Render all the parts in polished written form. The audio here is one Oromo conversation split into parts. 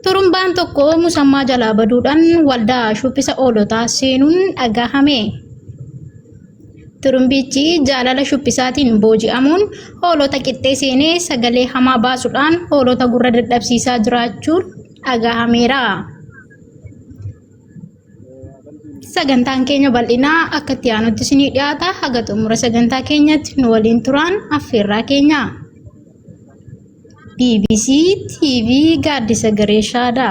Turumbaan tokko musammaa jalaa baduudhaan waldaa shubbisa oolotaa seenuun dhagahame. Turumbichi jaalala shubbisaatiin booji'amuun hoolota qixxee seenee sagalee hamaa baasuudhaan hoolota gurra dadhabsiisaa jiraachuun dhagahameera. Sagantaan keenya bal'inaa akka itti aanutti isinii dhiyaata. Haga xumura sagantaa keenyatti nu waliin turaan affeerraa keenya. BBC TV Gaaddisa Gareeshaadha.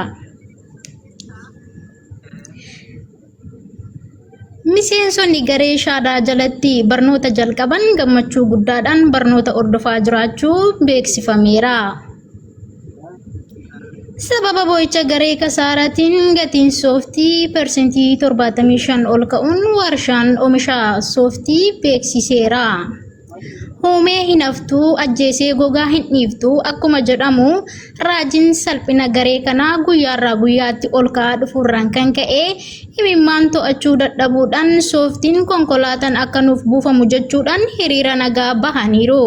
Miseensonni Gareeshaadhaa jalatti barnoota jalqaban gammachuu guddaadhaan barnoota hordofaa jiraachuu beeksifameera. Sababa boo'icha garee kasaaraatiin gatiin sooftii persentii 75 ol ka'uun warshaan oomisha sooftii beeksiseera. Huumee hin haftuu ajjeesee gogaa hin dhiiftuu akkuma jedhamu raajiin salphina garee kanaa guyyaarraa guyyaatti ol ka'aa dhufuurraan kan ka'e imimmaan to'achuu dadhabuudhaan sooftiin konkolaataan akka nuuf buufamu jechuudhaan hiriira nagaa bahaniiru.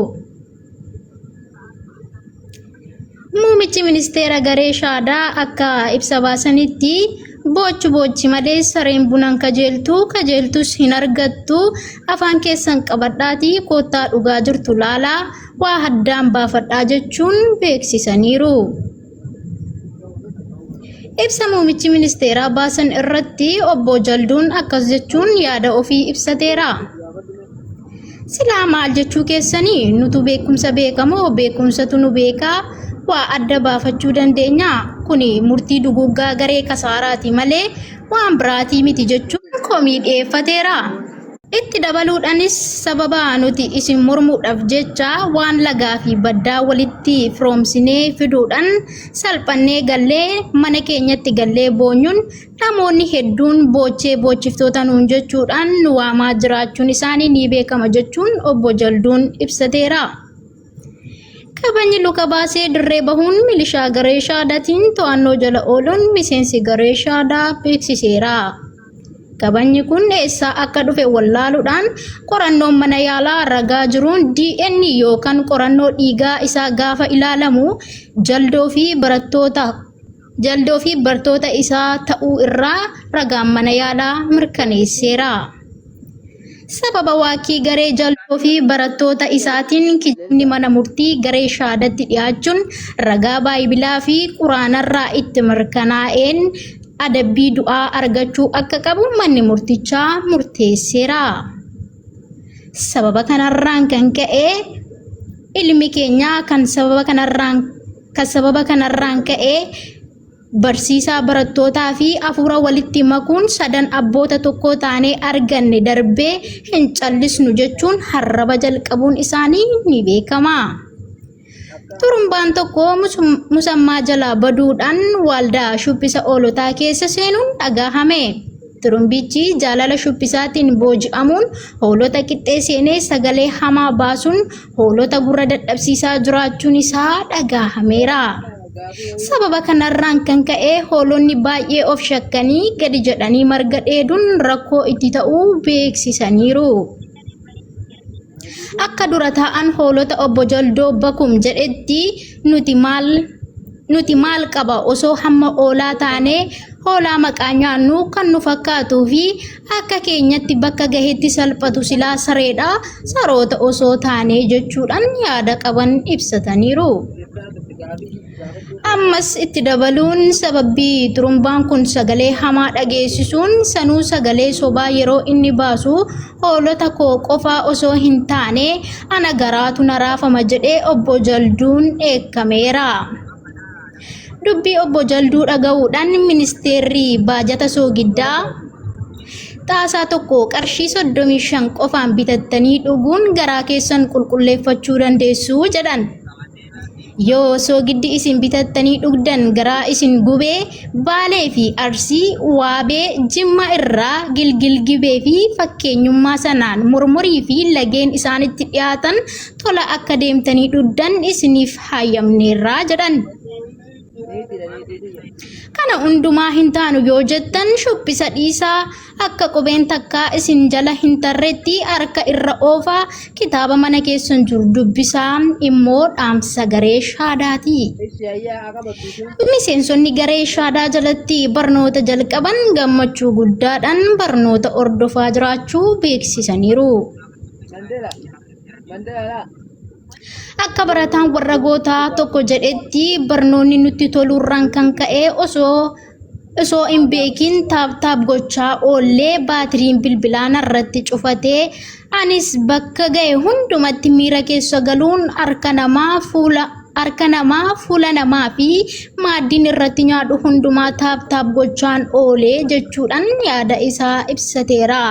Muummichi ministeera Gareeshaadhaa akka ibsa baasanitti bochi malee sareen bunan kajeeltus hin argattu afaan keessan qabadhaatii koottaa dhugaa jirtu laalaa waa haddaan baafadhaa jechuun beeksisaniiru. Ibsa muummichi ministeeraa baasan irratti obbo Jalduun akkas jechuun yaada ofii ibsateera. Silaa maal jechuu keessanii nutu beekumsa beekamoo beekumsatu nu beekaa waa adda baafachuu dandeenya kuni murtii duguggaa garee kasaaraati malee waan biraatii miti jechuun komii dhiyeeffateera. Itti dabaluudhaanis sababa nuti isin mormuudhaaf jecha waan lagaa fi baddaa walitti firoomsinee fiduudhaan salphannee gallee mana keenyatti gallee boonyuun namoonni hedduun boochiftoota nuun jechuudhaan nu waamaa jiraachuun isaanii ni beekama jechuun obbo Jalduun ibsateera. Kabajni luka baasee dirree bahuun milishaa Gareeshaadhaatiin to'annoo jala ooluun miseensi Gareeshaadhaa beeksiseera. Kabajni kun eessaa akka dhufe wallaaluudhaan qorannoon mana yaalaa ragaa jiruun DNA yookaan qorannoo dhiigaa isaa gaafa ilaalamu jaldoo fi bartoota isaa ta'uu irraa ragaan mana yaalaa mirkaneesseera. Sababa waakii garee jaldoo fi barattoota isaatiin kijibni mana murtii Gareeshaadhaatti dhiyaachuun ragaa baayibilaa fi quraanarraa itti mirkanaa'een adabbii du'aa argachuu akka qabu manni murtichaa murteesseera. Sababa kanarraan kan ka'e ilmi keenya kan sababa kanarraan ka'e barsiisaa barattootaa fi afuura walitti makuun sadan abboota tokko taanee arganne darbee hin callisnu jechuun harraba jalqabuun isaanii ni beekama. Turumbaan tokko musammaa jalaa baduudhaan waldaa shubbisa oolotaa keessa seenuun dhagahame. Turumbichi jaalala shubbisaatiin booji'amuun hoolota qixxee seenee sagalee hamaa baasuun hoolota gurra dadhabsiisaa jiraachuun isaa dhagahameera. Sababa kanarraan kan ka'e hoolonni baay'ee of shakkanii gadi jedhanii marga dheeduun rakkoo itti ta'uu beeksisaniiru. Akka dura taa'an hoolota obbo Jaldoo Bakum jedhetti nuti maal qaba osoo hamma oolaa taanee hoolaa maqaa nyaannu kan nu fakkaatuu fi akka keenyatti bakka gaheetti salphatu silaa sareedha saroota osoo taanee jechuudhaan yaada qaban ibsataniiru. Ammas itti dabaluun sababbii turumbaan kun sagalee hamaa dhageessisuun sanuu sagalee sobaa yeroo inni baasu hoolota koo qofaa osoo hin taane ana garaatu na raafama jedhee obbo Jalduun dheekkameera. Dubbii obbo Jalduu dhaga'uudhaan ministeerri baajata soogiddaa xaasaa tokko qarshii 35 qofaan bitattanii dhuguun garaa keessan qulqulleeffachuu dandeessu jedhan. Yoo soogiddi isin bitattanii dhugdan garaa isin gubee Baalee fi Arsii Waabee Jimma irraa Gilgil Gibee fi fakkeenyummaa sanaan murmurii fi lageen isaanitti dhiyaatan tola akka deemtanii dhugdan isiniif hayyamneerraa jedhan. Kana hundumaa hin taanu yoo jettan shubbisa dhiisaa akka qubeen takkaa isin jala hin tarretti harka irra oofaa kitaaba mana keessan jiru dubbisaa immoo dhaamsa garee shaadaati. Miseensonni garee shaadaa jalatti barnoota jalqaban gammachuu guddaadhaan barnoota ordofaa jiraachuu beeksisaniiru. Akka barataan warra gootaa tokko jedhetti barnoonni nutti tolurraan kan ka'e osoo hin beekin taap gochaa oollee baatiriin bilbilaa irratti cufatee anis bakka ga'e hundumatti miira keessa galuun harka namaa fuula namaa fi maaddiin irratti nyaadhu hundumaa taap gochaan oolee jechuudhaan yaada isaa ibsateera.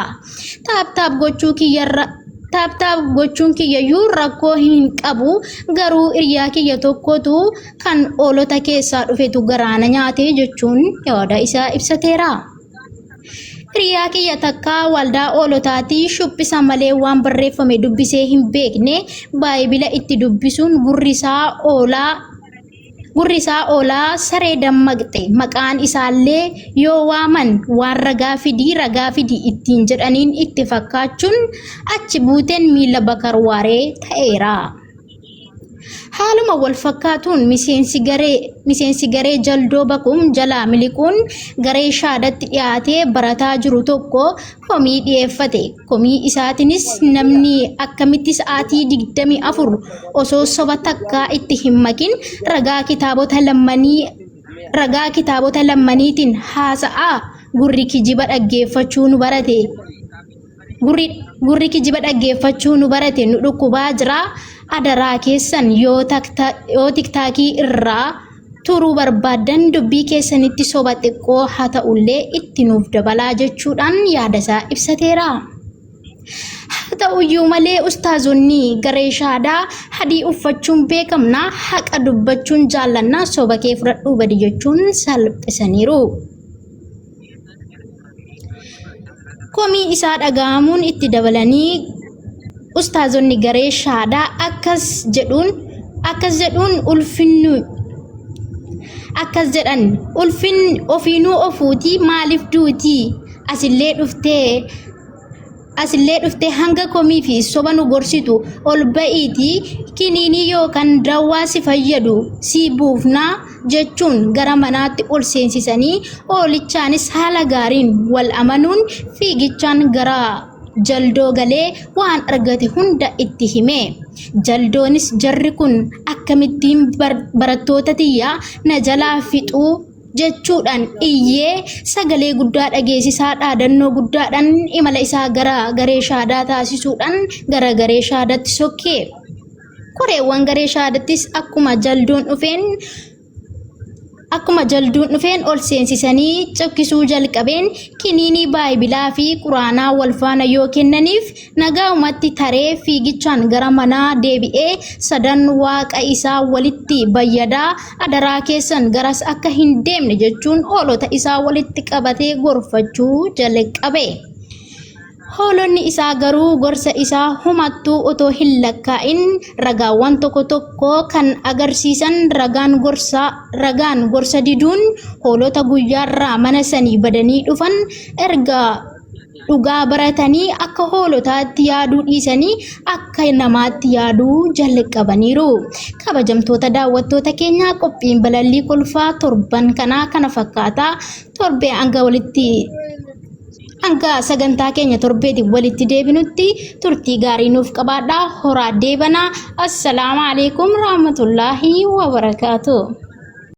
Taap gochuun kiyyayyuu rakkoo hin qabu garuu hiriyaa kiyya tokkotu kan oolota keessaa dhufetu garaana nyaate jechuun yaada isaa ibsateera. Hiriyaa kiyya takka waldaa oolotaatii shubbisa malee waan barreeffame dubbisee hin beekne baayibila itti dubbisuun gurrisaa oolaa saree dammaqxe maqaan isaallee yoo waaman waan ragaa fidii ittiin jedhaniin itti fakkaachuun achi buuteen miila bakarwaaree ta'eera. Haaluma wal fakkaatuun miseensi garee jaldoo bakum jalaa miliquun garee shaadatti dhiyaatee barataa jiru tokko komii dhiyeeffate. Komii isaatiinis namni akkamitti sa'aatii 24 osoo soba takkaa itti hin makin ragaa kitaabota lammaniitiin haasa'aa gurri kijiba dhaggeeffachuu nu barate nu dhukkubaa jira. Adaraa keessan yoo tiktaakii irraa turuu barbaadan dubbii keessanitti soba xiqqoo haa ta'ullee itti nuuf dabalaa jechuudhaan yaada isaa ibsateera. Haa ta'uyyuu malee ustaazonni garee shaadaa hadii uffachuun beekamna haqa dubbachuun jaallannaa soba kee fudhadhuu badi jechuun salphisaniiru. Komii isaa dhaga'amuun itti dabalanii ustaazonni garee shaadaa akkas jedhan ulfin ofiinuu ofuutii maaliif duutii asillee dhuftee hanga komii fi soba nu gorsitu ol ba'iitii kiniinii yookaan dawaa si fayyadu si buufnaa jechuun gara manaatti ol seensisanii oolichaanis haala gaariin wal amanuun fiigichaan gara jaldoo galee waan argate hunda itti hime. Jaldoonis jarri kun akkamittiin barattoota tiyyaa na jalaa fixuu jechuudhaan iyyee sagalee guddaa dhageessisaa dhaadannoo guddaadhaan imala isaa gara garee shaadaa taasisuudhaan gara garee shaadaatti sokkee. Koreewwan garee shaadattis akkuma jalduun dhufeen ol seensisanii cokkisuu jalqabeen kiniinii baayibilaa fi quraanaa wal faana yoo kennaniif nagaa'umatti taree fiigichaan gara manaa deebi'ee sadan waaqa isaa walitti bayyadaa adaraa keessan garas akka hin deemne jechuun hoolota isaa walitti qabatee gorfachuu jalqabe. Hoolonni isaa garuu gorsa isaa humattuu otoo hin lakkaa'in ragaawwan tokko tokko kan agarsiisan ragaan gorsa diduun hoolota guyyaarraa mana sanii badanii dhufan erga dhugaa baratanii akka hoolotaatti yaaduu dhiisanii akka namaatti yaaduu jalqabaniiru. Kabajamtoota daawwattoota keenyaa qophiin balallii kolfaa torban kanaa kana fakkaata. Torbee hanga sagantaa keenya torbeetti walitti deebinutti turtii gaarii nuuf qabaadhaa. Horaa deebanaa. Assalaamu alaikum rahmatullahi wa barakaatuh.